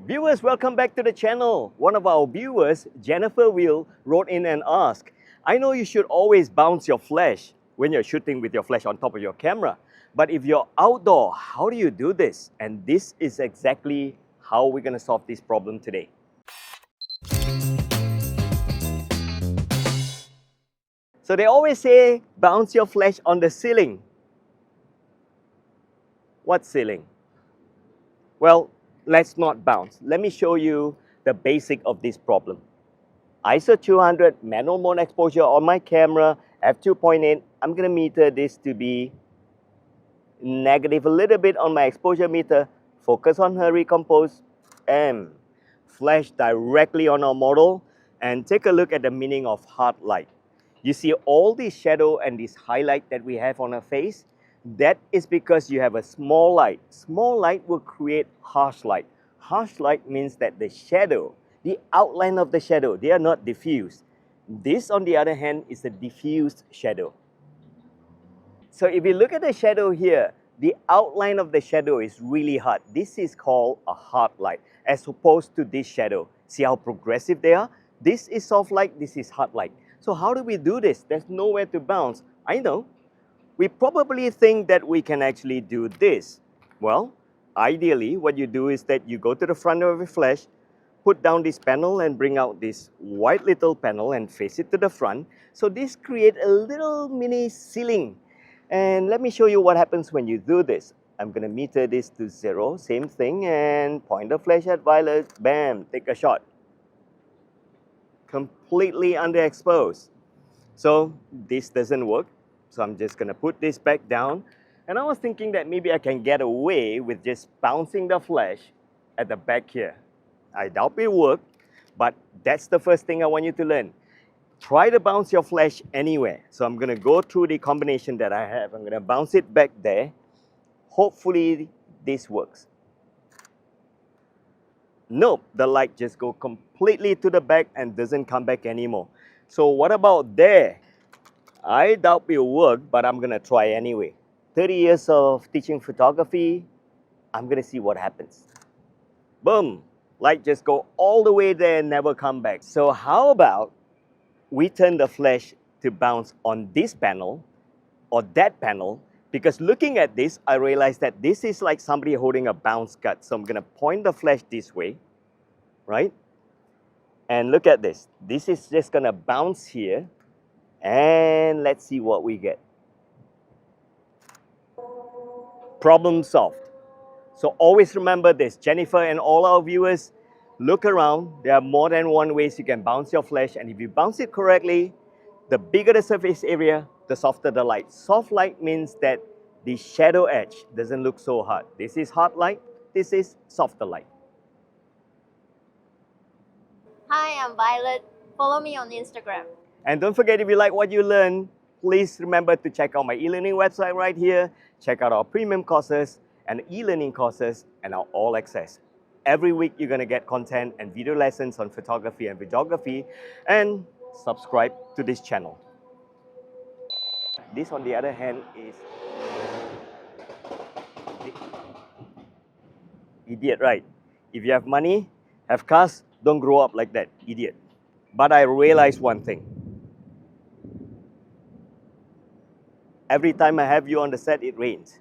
Viewers, welcome back to the channel. One of our viewers, Jennifer Will, wrote in and asked, I know you should always bounce your flash when you're shooting with your flash on top of your camera. But if you're outdoor, how do you do this? And this is exactly how we're going to solve this problem today. So they always say, bounce your flash on the ceiling. What ceiling? Well, let's not bounce. Let me show you the basic of this problem. ISO 200 manual mode exposure on my camera, f2.8. I'm going to meter this to be negative a little bit on my exposure meter. Focus on her recompose and flash directly on our model and take a look at the meaning of hard light. You see all this shadow and this highlight that we have on her face? That is because you have a small light. Small light will create harsh light. Harsh light means that the shadow, the outline of the shadow, they are not diffused. This, on the other hand, is a diffused shadow. So if you look at the shadow here, the outline of the shadow is really hard. This is called a hard light, as opposed to this shadow. See how progressive they are? This is soft light, this is hard light. So how do we do this? There's nowhere to bounce. I know. We probably think that we can actually do this. Well, ideally, what you do is that you go to the front of your flash, put down this panel and bring out this white little panel and face it to the front. So this creates a little mini ceiling. And let me show you what happens when you do this. I'm going to meter this to 0, same thing, and point the flash at violet, bam, take a shot. Completely underexposed. So this doesn't work. So I'm just going to put this back down. And I was thinking that maybe I can get away with just bouncing the flash at the back here. I doubt it will work, but that's the first thing I want you to learn. Try to bounce your flash anywhere. So I'm going to go through the combination that I have. I'm going to bounce it back there. Hopefully this works. Nope, the light just goes completely to the back and doesn't come back anymore. So what about there? I doubt it will work, but I'm going to try anyway. 30 years of teaching photography, I'm going to see what happens. Boom! Light just go all the way there and never come back. So how about we turn the flash to bounce on this panel or that panel? Because looking at this, I realized that this is like somebody holding a bounce cut. So I'm going to point the flash this way, right? And look at this. This is just going to bounce here. And let's see what we get. Problem solved. So always remember this, Jennifer and all our viewers, look around. There are more than one ways you can bounce your flash. And if you bounce it correctly, the bigger the surface area, the softer the light. Soft light means that the shadow edge doesn't look so hard. This is hard light. This is softer light. Hi, I'm Violet. Follow me on Instagram. And don't forget, if you like what you learn, please remember to check out my e-learning website right here. Check out our premium courses and e-learning courses and our all access. Every week, you're going to get content and video lessons on photography and videography. And subscribe to this channel. This, on the other hand, is idiot, right? If you have money, have cars, don't grow up like that, idiot. But I realized one thing. Every time I have you on the set, it rains.